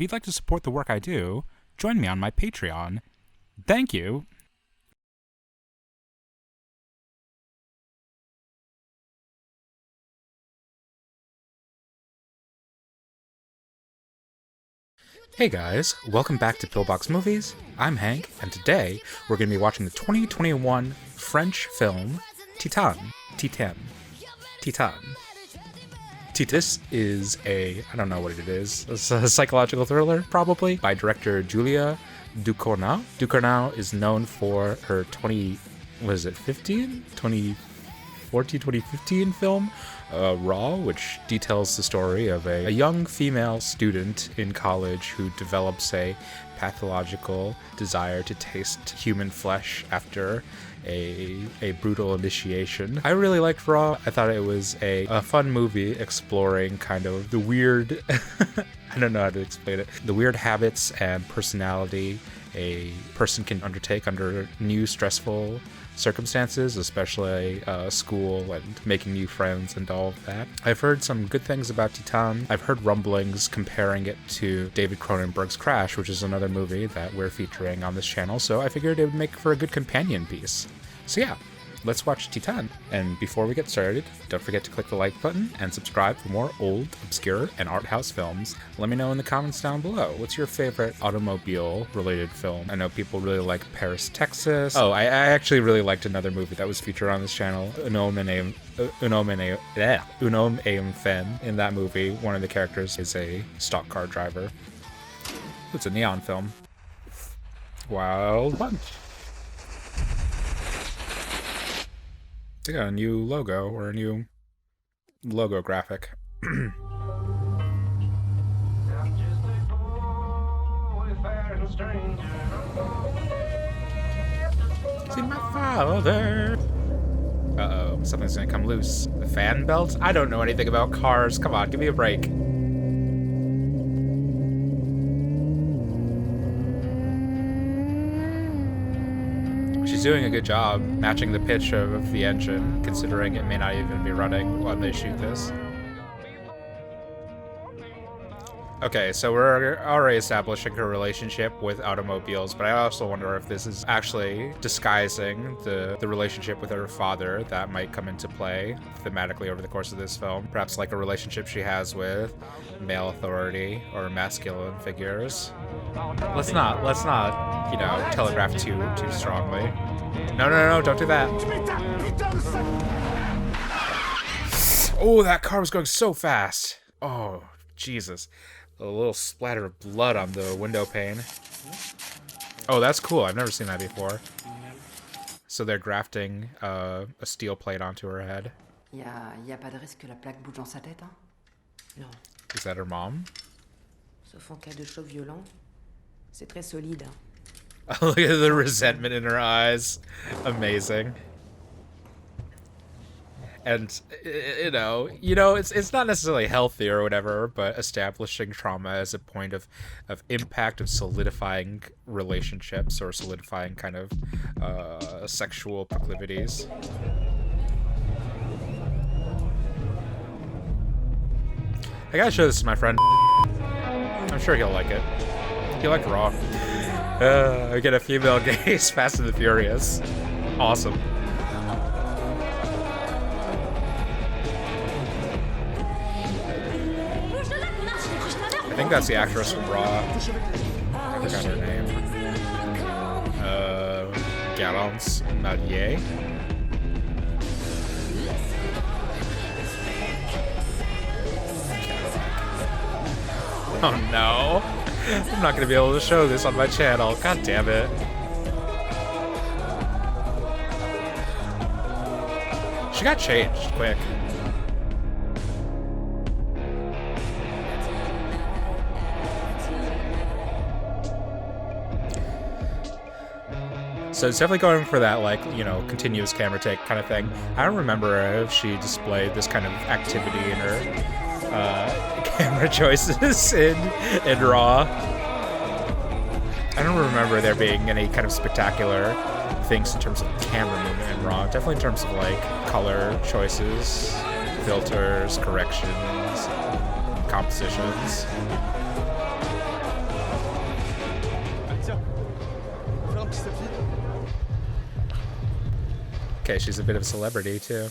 you'd like to support the work I do, join me on my Patreon. Thank you. Hey guys, welcome back to Pillbox Movies. I'm Hank, and today we're going to be watching the 2021 French film Titane. This is I don't know what it is. It's a psychological thriller, probably, by director Julia Ducournau. Ducournau is known for her 2015 film, Raw, which details the story of a young female student in college who develops a pathological desire to taste human flesh after a brutal initiation. I really liked Raw. I thought it was a fun movie exploring kind of the weird, I don't know how to explain it, the weird habits and personality a person can undertake under new stressful circumstances, especially school and making new friends and all of that. I've heard some good things about Titane. I've heard rumblings comparing it to David Cronenberg's Crash, which is another movie that we're featuring on this channel, so I figured it would make for a good companion piece. So yeah, let's watch Titane. And before we get started, don't forget to click the like button and subscribe for more old, obscure, and art house films. Let me know in the comments down below. What's your favorite automobile-related film? I know people really like Paris, Texas. Oh, I actually really liked another movie that was featured on this channel, Un homme et une femme. In that movie, one of the characters is a stock car driver. It's a neon film. Wild Bunch. They got a new logo, or a new logo graphic. See my father. Uh-oh, something's gonna come loose. The fan belt? I don't know anything about cars. Come on, give me a break. She's doing a good job matching the pitch of the engine, considering it may not even be running when they shoot this. Okay, so we're already establishing her relationship with automobiles, but I also wonder if this is actually disguising the relationship with her father that might come into play thematically over the course of this film. Perhaps like a relationship she has with male authority or masculine figures. Let's not, you know, telegraph too strongly. No, don't do that. Oh, that car was going so fast. Oh, Jesus. A little splatter of blood on the window pane. Oh, that's cool. I've never seen that before. So they're grafting a steel plate onto her head. Y a pas de risque que la plaque bouge dans sa tête, hein? Non. Is that her mom? Sauf en cas de choc violent. C'est très solide. Look at the resentment in her eyes. Amazing. And you know, it's not necessarily healthy or whatever, but establishing trauma as a point of impact, of solidifying relationships or solidifying kind of sexual proclivities. I gotta show this to my friend. I'm sure he'll like it. He liked Raw. I get a female gaze, Fast and the Furious. Awesome. I think that's the actress from Raw. I forgot her name. Garance Nadier. Oh no. I'm not gonna be able to show this on my channel. God damn it. She got changed quick. So it's definitely going for that, like, you know, continuous camera take kind of thing. I don't remember if she displayed this kind of activity in her camera choices in Raw. I don't remember there being any kind of spectacular things in terms of camera movement in Raw. Definitely in terms of, like, color choices, filters, corrections, compositions. Okay, she's a bit of a celebrity, too.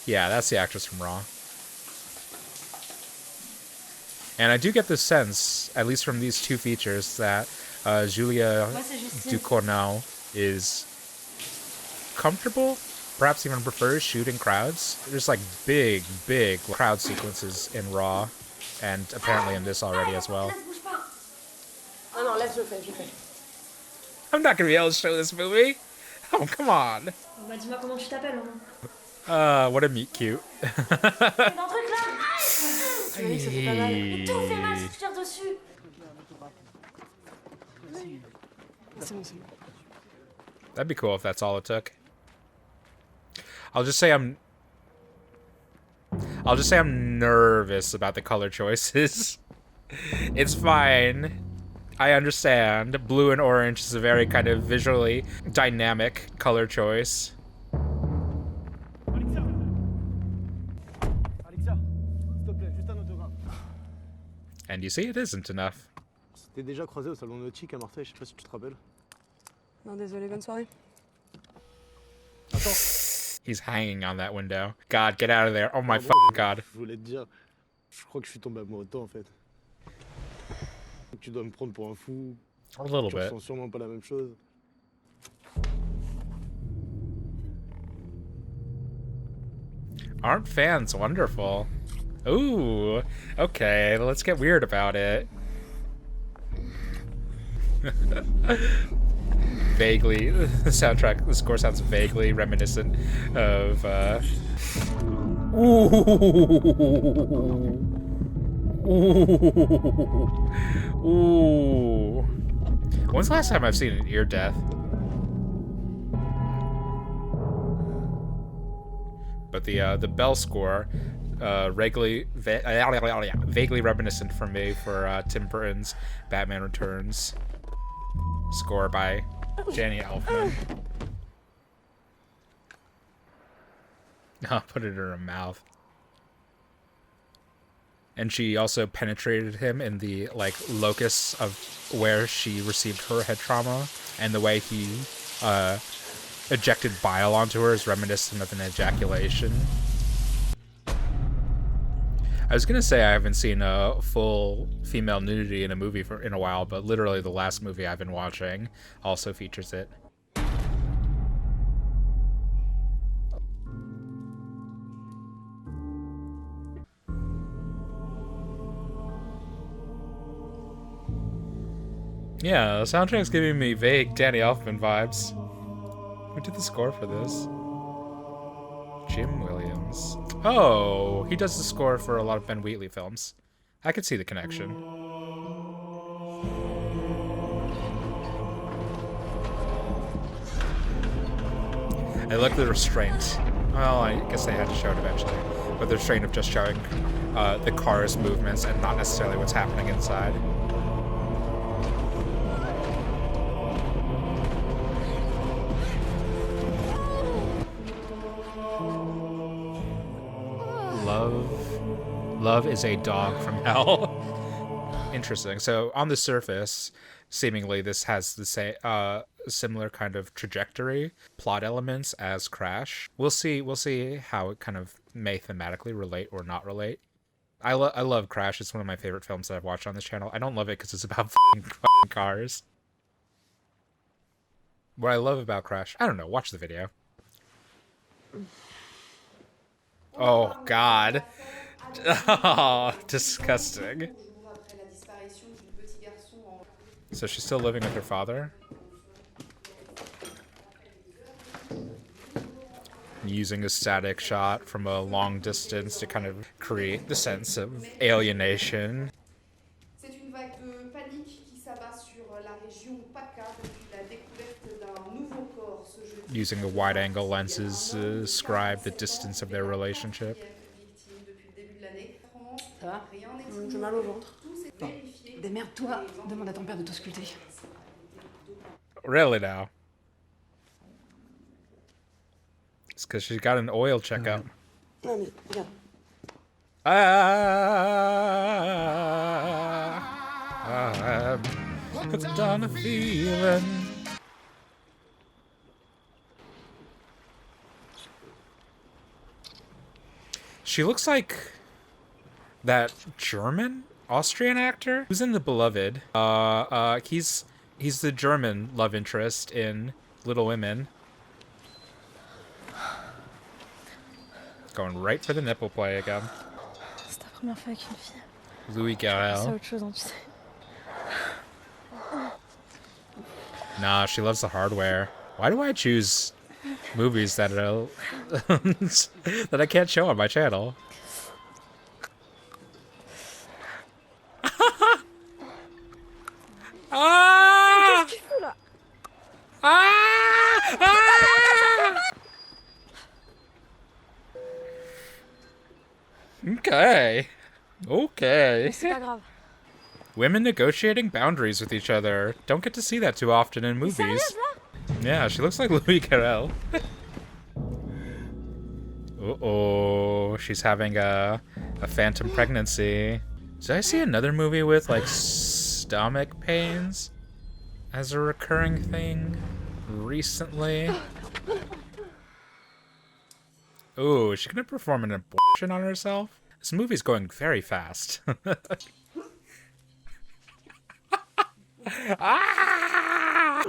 Yeah, that's the actress from Raw. And I do get this sense, at least from these two features, that Julia Ducournau is comfortable, perhaps even prefers shooting crowds. There's like big crowd sequences in Raw, and apparently in this already as well. I'm not gonna be able to show this movie. Oh, come on. Dis-moi comment tu t'appelles, au moins. What a meet cute. That'd be cool if that's all it took. I'll just say I'm nervous about the color choices. It's fine. I understand. Blue and orange is a very kind of visually dynamic color choice. And you see, it isn't enough. T'es déjà croisé au salon nautique à Marseille, je sais pas si tu te rappelles. Non, désolé, bonne soirée. Attends. He's hanging on that window. God, get out of there. Oh my fucking God. Je voulais te dire, je crois que je suis tombé amoureux de toi en fait. Tu dois me prendre pour un fou. A little Tu bit. ressens sûrement pas la même chose. Aren't fans wonderful? Ooh, okay, let's get weird about it. Vaguely, the soundtrack, the score sounds vaguely reminiscent of, Ooh. Ooh. Ooh. When's the last time I've seen an ear death? But the bell score, vaguely reminiscent for me for Tim Burton's Batman Returns, score by Danny Elfman. I'll put it in her mouth. And she also penetrated him in the like locus of where she received her head trauma, and the way he ejected bile onto her is reminiscent of an ejaculation. I was gonna say I haven't seen a full female nudity in a movie in a while, but literally the last movie I've been watching also features it. Yeah, the soundtrack's giving me vague Danny Elfman vibes. Who did the score for this? Jim Williams. Oh, he does the score for a lot of Ben Wheatley films. I could see the connection. I like the restraint. Well, I guess they had to show it eventually. But the restraint of just showing the car's movements and not necessarily what's happening inside. Love is a dog from hell. Interesting. So on the surface, seemingly this has the same similar kind of trajectory, plot elements as Crash. We'll see how it kind of may thematically relate or not relate. I love Crash. It's one of my favorite films that I've watched on this channel. I don't love it because it's about fucking cars. What I love about Crash, I don't know. Watch the video. Oh, God. Oh, disgusting. So she's still living with her father? Using a static shot from a long distance to kind of create the sense of alienation. Using the wide-angle lenses to describe the distance of their relationship. Ça va? J'ai mal au ventre. Bon, démerde-toi, demande à ton père de t'ausculter. Really now? It's because she's got an oil checkup. Non mais, regarde. I'm hooked on a feeling. She looks like that German Austrian actor who's in The Beloved. He's the German love interest in Little Women. Going right for the nipple play again. C'est ta première fois avec une fille. Louis C'est Garrel. autre chose, hein, tu sais. Nah, she loves the hardware. Why do I choose movies that that I can't show on my channel? Ah! Qu'est-ce que tu fous là? Ah! Ah! Okay. Okay. C'est pas grave. Women negotiating boundaries with each other. Don't get to see that too often in movies. Yeah, she looks like Louis Carrel. Uh-oh, she's having a phantom pregnancy. Did I see another movie with, like, stomach pains as a recurring thing recently? Ooh, is she gonna perform an abortion on herself? This movie's going very fast. Ah!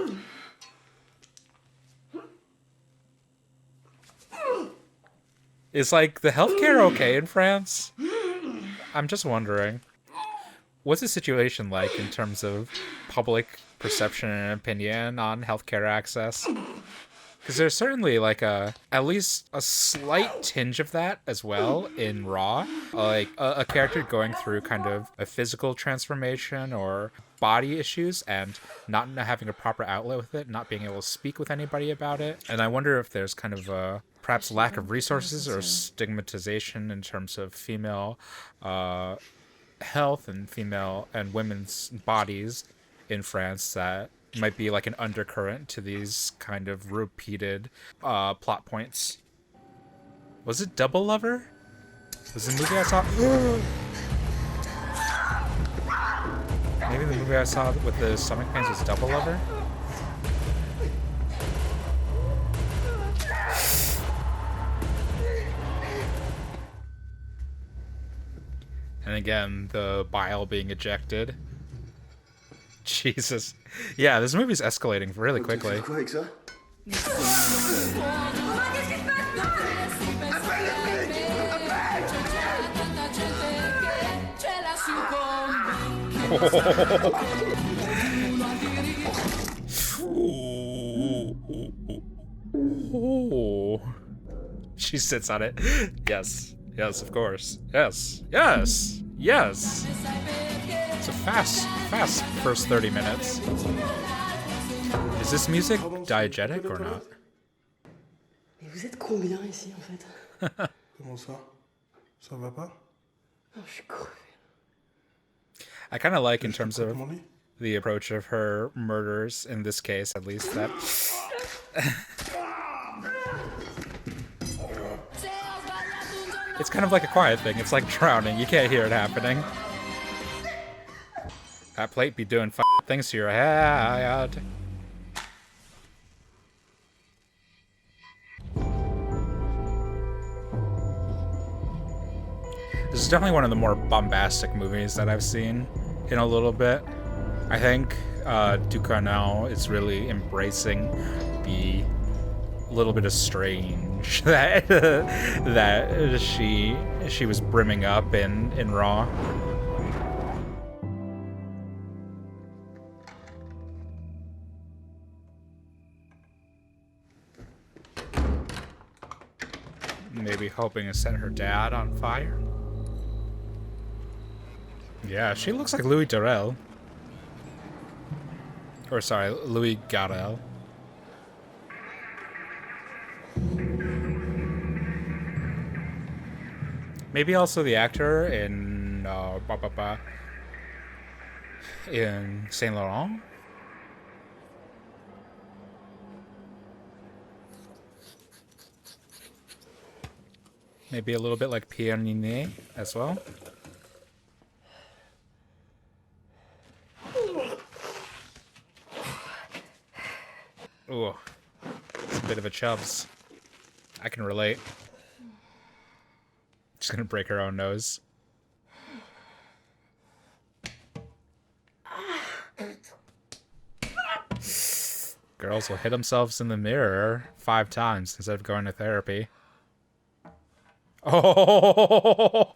Is, like, the healthcare okay in France? I'm just wondering. What's the situation like in terms of public perception and opinion on healthcare access? Because there's certainly, like, at least a slight tinge of that as well in Raw. Like, a character going through kind of a physical transformation or body issues and not having a proper outlet with it, not being able to speak with anybody about it. And I wonder if there's kind of a perhaps lack of resources or stigmatization in terms of female health and female and women's bodies in France that might be like an undercurrent to these kind of repeated plot points. Was it Double Lover? Was the movie I saw? Maybe the movie I saw with the stomach pains was Double Lover? And again, the bile being ejected. Jesus. Yeah, this movie's escalating really quickly. Oh. She sits on it. Yes. Yes, of course. Yes. Yes. Yes. It's a fast first 30 minutes. Is this music diegetic or not? Mais vous êtes combien ici en fait? Comment ça? Ça va pas? Oh, je suis crevée. I kind of like in terms of the approach of her murders, in this case at least, that it's kind of like a quiet thing. It's like drowning. You can't hear it happening. That plate be doing things to your head. This is definitely one of the more bombastic movies that I've seen in a little bit. I think Ducournau is really embracing the little bit of strange that that she was brimming up in Raw. Maybe hoping to set her dad on fire. Yeah, she looks like Louis Darrel. Or sorry, Louis Garrel. Maybe also the actor in in Saint Laurent. Maybe a little bit like Pierre Ninet as well. Ooh, it's a bit of a chubs. I can relate. She's gonna break her own nose. Girls will hit themselves in the mirror 5 times instead of going to therapy. Oh!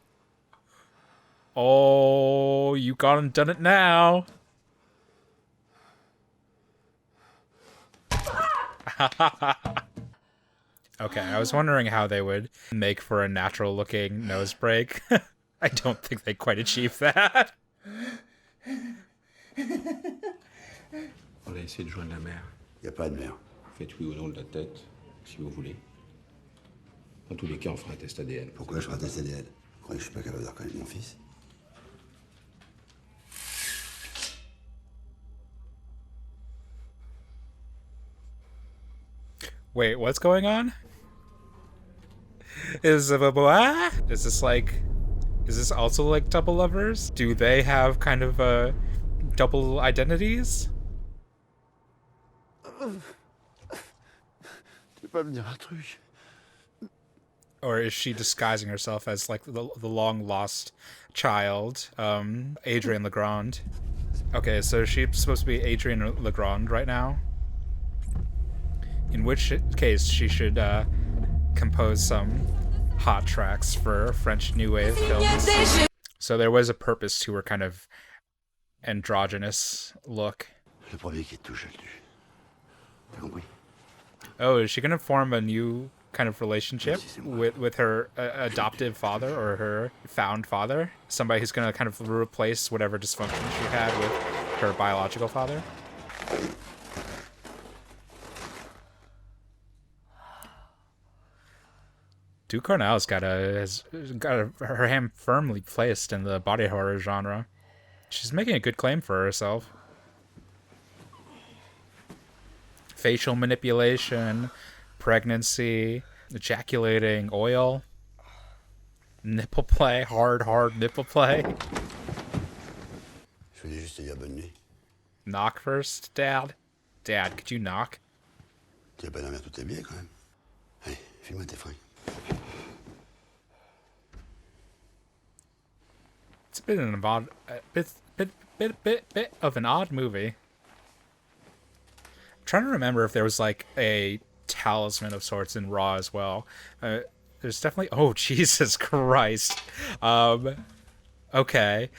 Oh, you gone and done it now. Okay, I was wondering how they would make for a natural-looking nose break. I don't think they quite achieved that. On a essayé de joindre la mère. Y a pas de mère. Faites oui ou non de la tête, si vous voulez. Dans tous les cas, on fera un test ADN. Pourquoi je ferais un test ADN? Vous croyez que je suis pas capable de reconnaître mon fils? Wait, what's going on? Is this also like double lovers? Do they have kind of double identities? Tu peux pas me dire un truc? Or is she disguising herself as like the long lost child, Adrienne Legrand? Okay, so she's supposed to be Adrienne Legrand right now. In which case she should compose some hot tracks for French New Wave films. So there was a purpose to her kind of androgynous look. Le premier qui te touche, elle tue. T'as compris? Oh, is she gonna form a new kind of relationship with her adoptive father or her found father? Somebody who's gonna kind of replace whatever dysfunction she had with her biological father? Ducournau's has got her hand firmly placed in the body horror genre. She's making a good claim for herself. Facial manipulation, pregnancy, ejaculating oil, nipple play, hard nipple play. Je voulais juste te dire bonne nuit. Knock first, Dad? Dad, could you knock? Tu vas pas dormir tous tes billets quand même. Allez, file-moi tes fringues. It's been a bit of an odd movie. I'm trying to remember if there was like a talisman of sorts in Raw as well. There's definitely. Oh, Jesus Christ. Okay.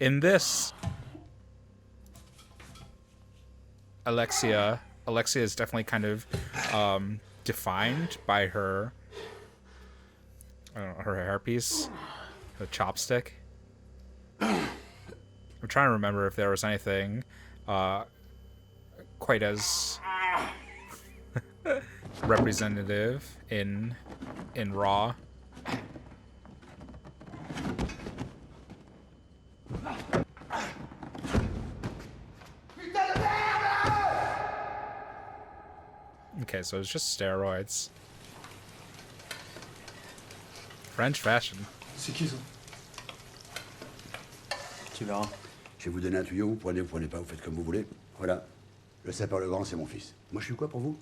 In this, Alexia is definitely kind of defined by her. I don't know, her hairpiece, the chopstick. I'm trying to remember if there was anything quite as representative in Raw. Okay, so it's just steroids. French fashion. C'est qui ça? Tu verras. Je vais vous donner un tuyau, vous prenez pas, vous faites comme vous voulez. Voilà. Le sapeur le grand, c'est mon fils. Moi, je suis quoi pour vous?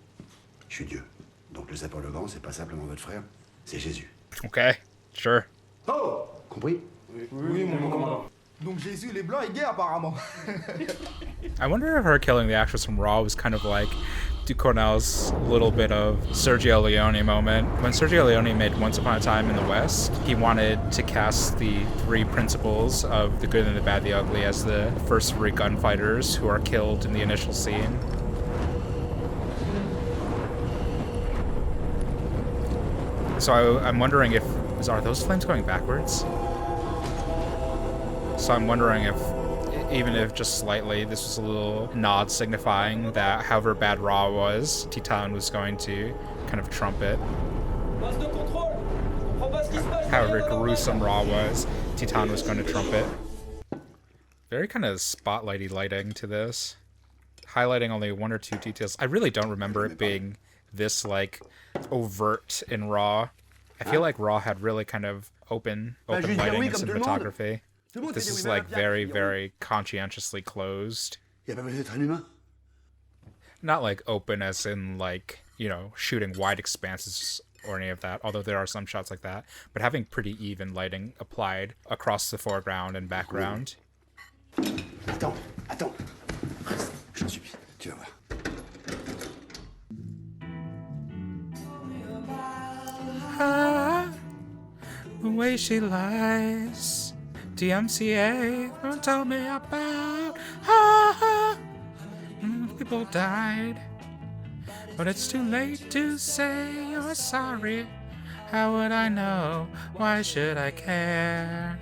Je suis Dieu. Donc le sapeur le grand, c'est pas simplement votre frère, c'est Jésus. Okay, sure. Oh! Compris? Oui, mon commandant. Donc Jésus, les blancs, est gay apparemment. I wonder if her killing the actress from Raw was kind of like Ducournau's little bit of Sergio Leone moment. When Sergio Leone made Once Upon a Time in the West, he wanted to cast the 3 principals of the good and the bad, the ugly as the first 3 gunfighters who are killed in the initial scene. So I'm wondering if... Are those flames going backwards? So I'm wondering if, even if just slightly, this was a little nod signifying that however bad Raw was, Titane was going to kind of trump it. However gruesome Raw was, Titane was going to trump it. Very kind of spotlighty lighting to this. Highlighting only 1 or 2 details. I really don't remember it being this, like, overt in Raw. I feel like Raw had really kind of open lighting and cinematography. This is like very, very conscientiously closed. Not like open as in like, you know, shooting wide expanses or any of that, although there are some shots like that. But having pretty even lighting applied across the foreground and background. Attends, attends. Reste, j'en supplie, tu vas voir. The way she lies, DMCA don't tell me about. People died, but it's too late to say you're sorry. How would I know? Why should I care?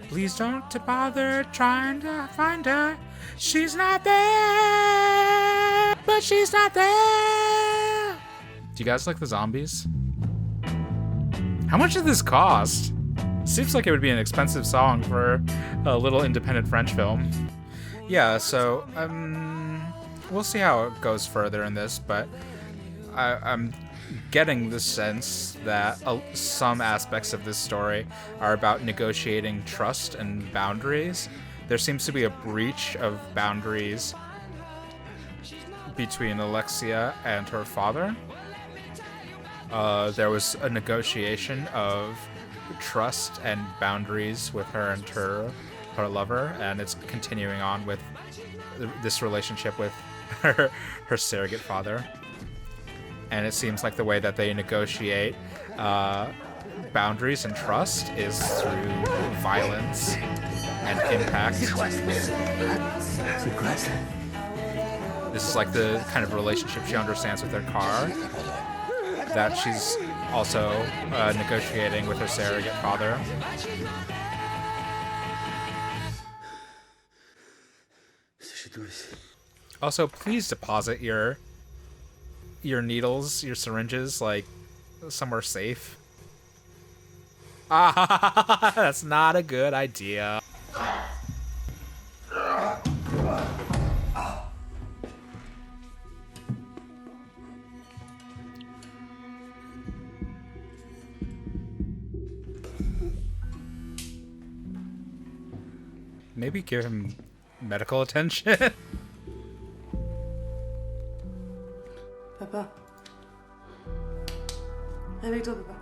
Please don't bother trying to find her. She's not there, but she's not there. Do you guys like the zombies? How much did this cost? Seems like it would be an expensive song for a little independent French film. Yeah, so we'll see how it goes further in this, but I'm getting the sense that some aspects of this story are about negotiating trust and boundaries. There seems to be a breach of boundaries between Alexia and her father. There was a negotiation of trust and boundaries with her and her lover, and it's continuing on with this relationship with her surrogate father. And it seems like the way that they negotiate boundaries and trust is through violence and impact. This is like the kind of relationship she understands with her car, that she's also negotiating with her surrogate father. Also, please deposit your needles, your syringes, like, somewhere safe. Ah, that's not a good idea. Maybe give him medical attention. Papa. Réveille-toi, papa.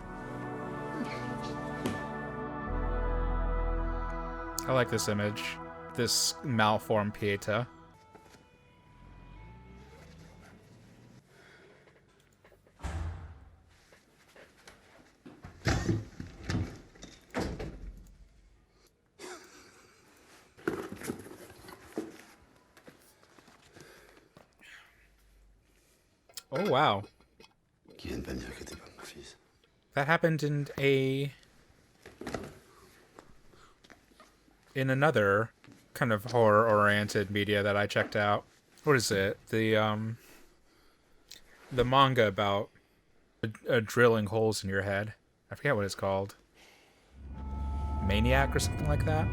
I like this image. This malformed Pieta. Oh, wow. That happened in another kind of horror-oriented media that I checked out. What is it? The manga about drilling holes in your head. I forget what it's called. Maniac or something like that?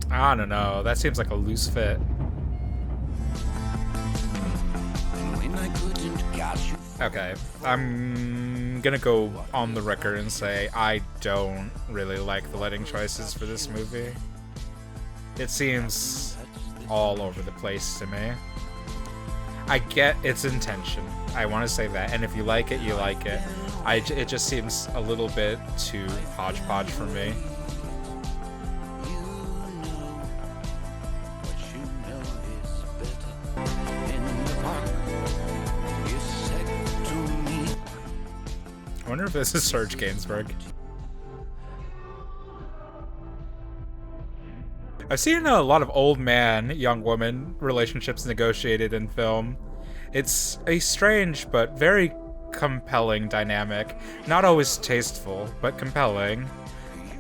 I don't know. That seems like a loose fit. Okay, I'm gonna go on the record and say I don't really like the lighting choices for this movie. It seems all over the place to me. I get its intention. I want to say that, and if you like it, you like it. It just seems a little bit too hodgepodge for me. I wonder if this is Serge Gainsbourg. I've seen a lot of old man, young woman relationships negotiated in film. It's a strange but very compelling dynamic. Not always tasteful, but compelling.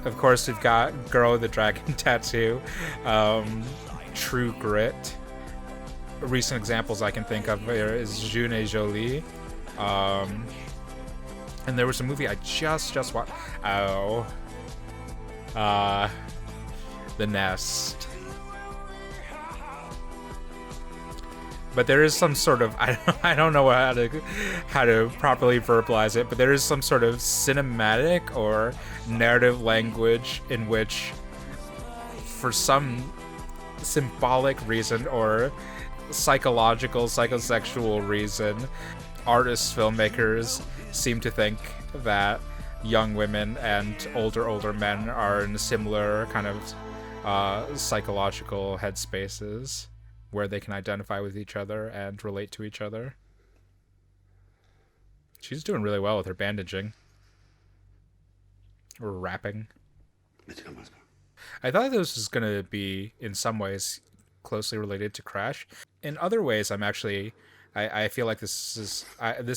Of course, we've got Girl with the Dragon Tattoo, True Grit. Recent examples I can think of here is Jeune et Jolie. And there was a movie I just watched. Oh. The Nest. But there is some sort of, I don't know how to properly verbalize it, but there is some sort of cinematic or narrative language in which, for some symbolic reason or psychological, psychosexual reason, artists, filmmakers seem to think that young women and older men are in similar kind of psychological headspaces where they can identify with each other and relate to each other. She's doing really well with her bandaging. Or wrapping. I thought this was going to be, in some ways, closely related to Crash. In other ways, I'm actually... I feel like this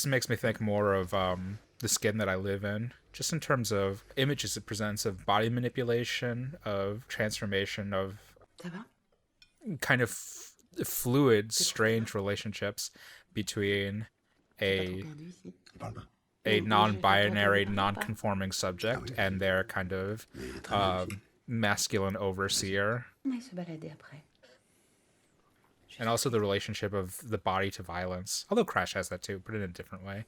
makes me think more of The Skin That I Live In, just in terms of images it presents of body manipulation, of transformation, of kind of fluid, strange relationships between a non-binary, non-conforming subject and their kind of masculine overseer. And also the relationship of the body to violence. Although Crash has that too, but in a different way.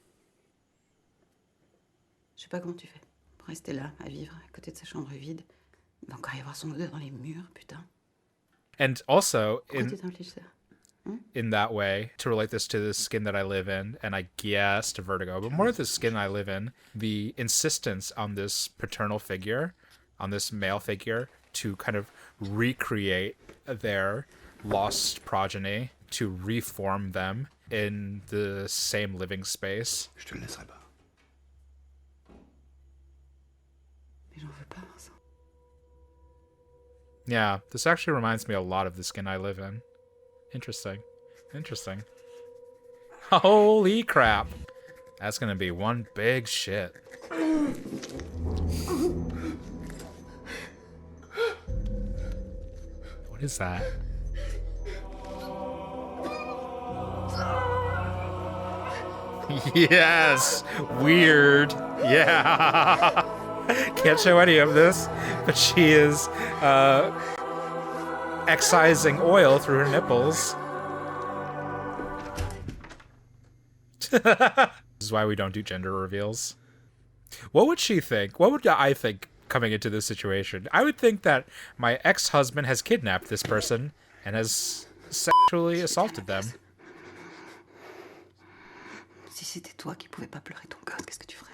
Je sais pas comment tu fais pour rester là, à vivre, à côté de sa chambre vide. Il va encore y avoir son odeur dans les murs, putain. And also, Pourquoi tu t'infliges ça? In that way, to relate this to The Skin That I Live In, and I guess to Vertigo, but more of The Skin I Live In, the insistence on this paternal figure, on this male figure, to kind of recreate their lost progeny, to reform them in the same living space. Je te le laisserai pas. Mais j'en veux pas, Vincent. Yeah, this actually reminds me a lot of The Skin I Live In. Interesting. Interesting. Holy crap. That's gonna be one big shit. What is that? Yes! Weird. Yeah. Can't show any of this, but she is excising oil through her nipples. This is why we don't do gender reveals. What would she think? What would I think coming into this situation? I would think that my ex-husband has kidnapped this person and has sexually assaulted them. Si c'était toi qui pouvais pas pleurer ton gosse, qu'est-ce que tu ferais?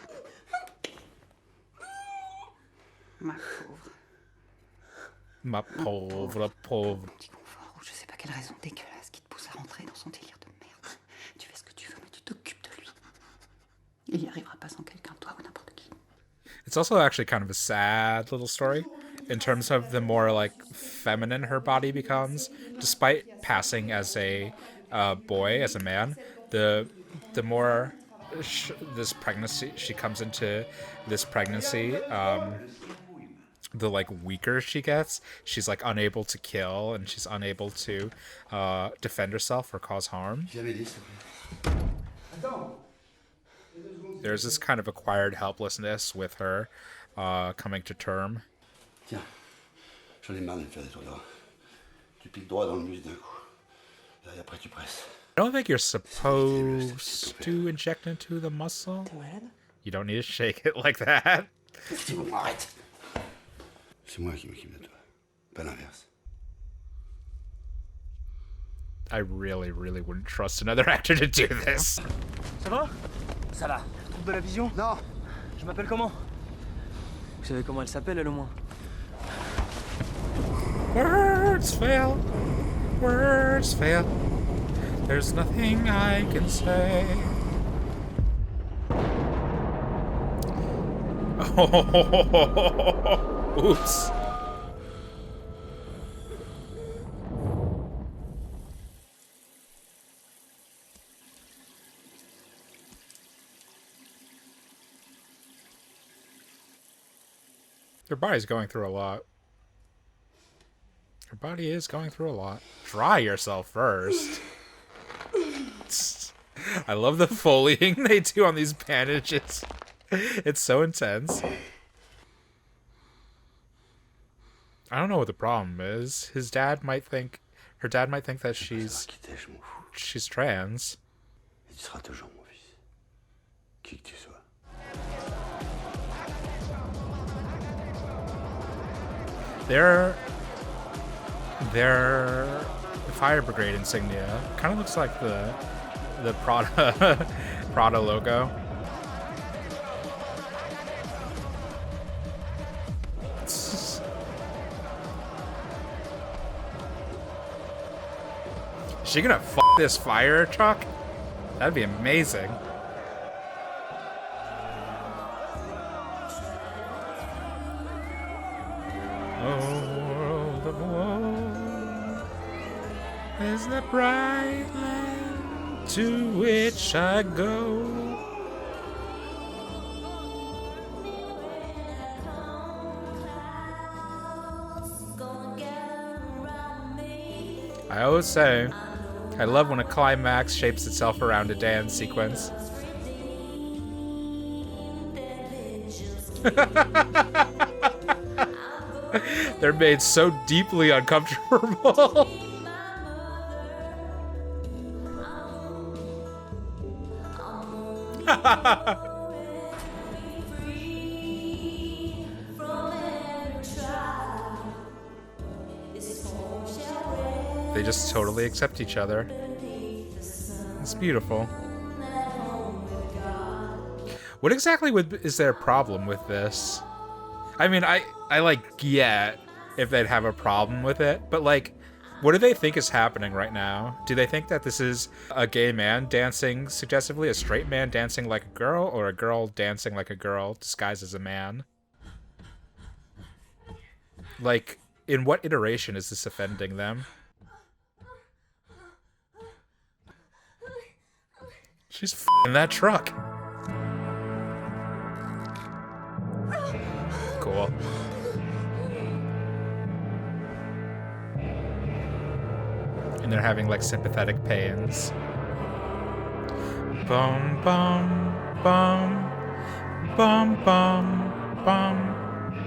Ma pauvre. Ma pauvre, pauvre. Petit confort, ou je sais pas quelle raison dégueulasse qui te pousse à rentrer dans son délire de merde. Tu fais ce que tu veux, mais tu t'occupes de lui. Il y arrivera pas sans quelqu'un, toi ou n'importe qui. It's also actually kind of a sad little story in terms of the more like feminine her body becomes, despite passing as a boy, as a man. The more this pregnancy she comes into this pregnancy, the like weaker she gets. She's like unable to kill, and she's unable to defend herself or cause harm. There's this kind of acquired helplessness with her coming to term. Tiens, j'en ai marre de me faire des tours droits. Tu piques droit dans le muscle d'un coup. Et après tu presses. I don't think you're supposed to inject into the muscle. You don't need to shake it like that. Arrête. C'est moi qui m'occupe de toi, pas l'inverse. I really, really wouldn't trust another actor to do this. Ça va? Ça va. Trouble de la vision? Non. Je m'appelle comment? Vous savez comment elle s'appelle, elle, au moins? Words fail. Words fail. There's nothing I can say. Oh, oops. Her body's going through a lot. Her body is going through a lot. Dry yourself first. I love the foleying they do on these bandages. It's so intense. I don't know what the problem is. Her dad might think that she's trans. Et tu seras toujours mon fils, qui que tu sois. their fire brigade insignia. Kind of looks like the Prada Prada logo. Is she gonna f this fire truck? That'd be amazing. Oh, the world is the bright land to which I go. I always say, I love when a climax shapes itself around a dance sequence. They're made so deeply uncomfortable. They just totally accept each other. It's beautiful. What exactly is their problem with this? I mean, I like get if they'd have a problem with it, but like, what do they think is happening right now? Do they think that this is a gay man dancing suggestively, a straight man dancing like a girl, or a girl dancing like a girl disguised as a man? Like, in what iteration is this offending them? She's f***ing that truck. Cool. And they're having like sympathetic pains. Bum bum bum bum bum bum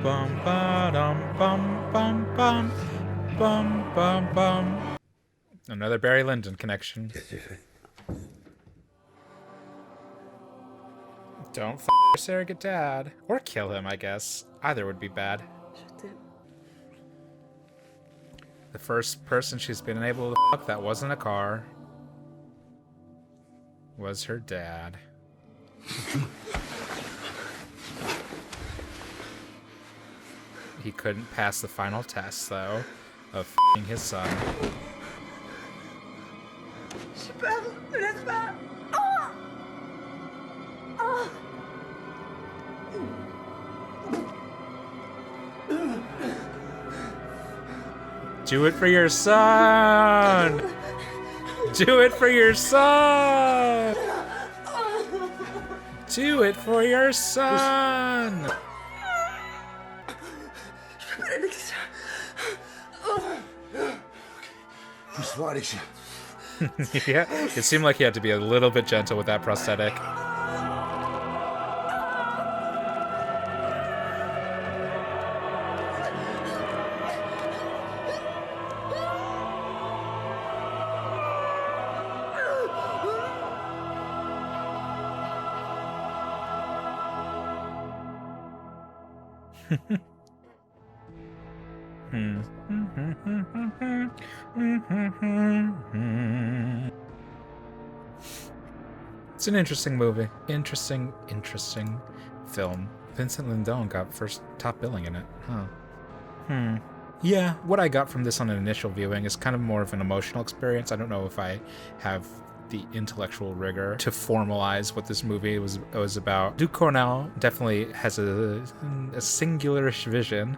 bum ba dum bum bum bum bum bum bum. Another Barry Lyndon connection. Don't f*** your surrogate dad. Or kill him, I guess. Either would be bad. The first person she's been able to fuck that wasn't a car was her dad. He couldn't pass the final test, though, of f***ing his son. J'ai peur, ne laisse pas. Oh! Oh! Do it for your son! Do it for your son! Do it for your son! Pousse-moi, Alexis. Yeah, it seemed like he had to be a little bit gentle with that prosthetic. It's an interesting movie. Interesting film. Vincent Lindon got first top billing in it. Huh. Yeah, what I got from this on an initial viewing is kind of more of an emotional experience. I don't know if I have the intellectual rigor to formalize what this movie was about. Ducournau definitely has a singular-ish vision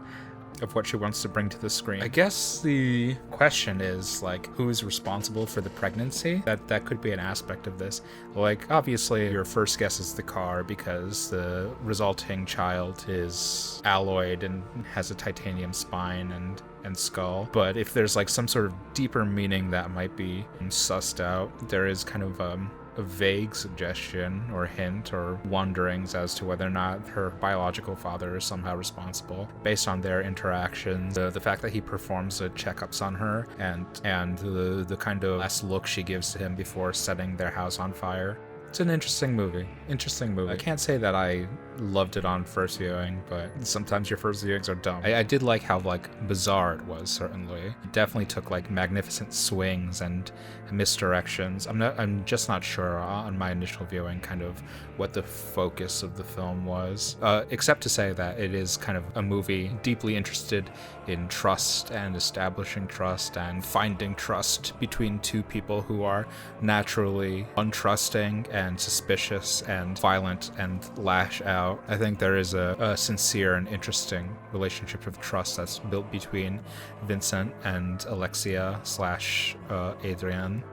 of what she wants to bring to the screen. I guess the question is, like, who is responsible for the pregnancy? That could be an aspect of this. Like, obviously, your first guess is the car because the resulting child is alloyed and has a titanium spine and skull. But if there's, like, some sort of deeper meaning that might be sussed out, there is kind of a vague suggestion or hint or wonderings as to whether or not her biological father is somehow responsible based on their interactions. The fact that he performs the checkups on her and the kind of last look she gives to him before setting their house on fire. It's an interesting movie. I can't say that I loved it on first viewing, but sometimes your first viewings are dumb. I did like how like bizarre it was, certainly. It definitely took like magnificent swings and misdirections. I'm just not sure on my initial viewing kind of what the focus of the film was, except to say that it is kind of a movie deeply interested in trust and establishing trust and finding trust between two people who are naturally untrusting and suspicious and violent and lash out. I think there is a sincere and interesting relationship of trust that's built between Vincent and Alexia / Adrian.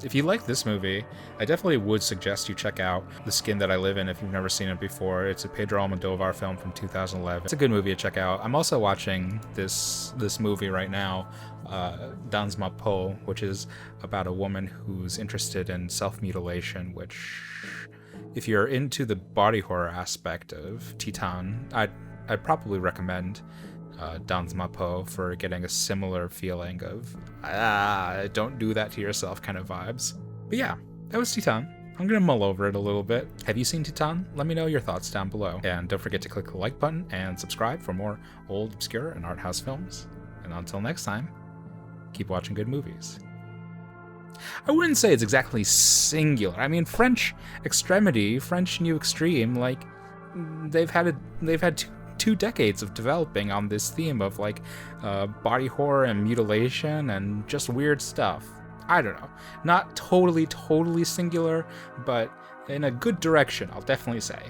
If you like this movie, I definitely would suggest you check out The Skin That I Live In if you've never seen it before. It's a Pedro Almodovar film from 2011. It's a good movie to check out. I'm also watching this movie right now, Dans Ma Peau, which is about a woman who's interested in self-mutilation, which, if you're into the body horror aspect of Titane, I'd probably recommend Dans Ma Peau for getting a similar feeling of don't do that to yourself kind of vibes. But yeah, that was Titane. I'm gonna mull over it a little bit. Have you seen Titane? Let me know your thoughts down below. And don't forget to click the like button and subscribe for more old, obscure, and art house films. And until next time, keep watching good movies. I wouldn't say it's exactly singular. I mean, French Extremity, French New Extreme, like, they've had 2 decades of developing on this theme of like body horror and mutilation and just weird stuff. I don't know. Not totally singular, but in a good direction, I'll definitely say.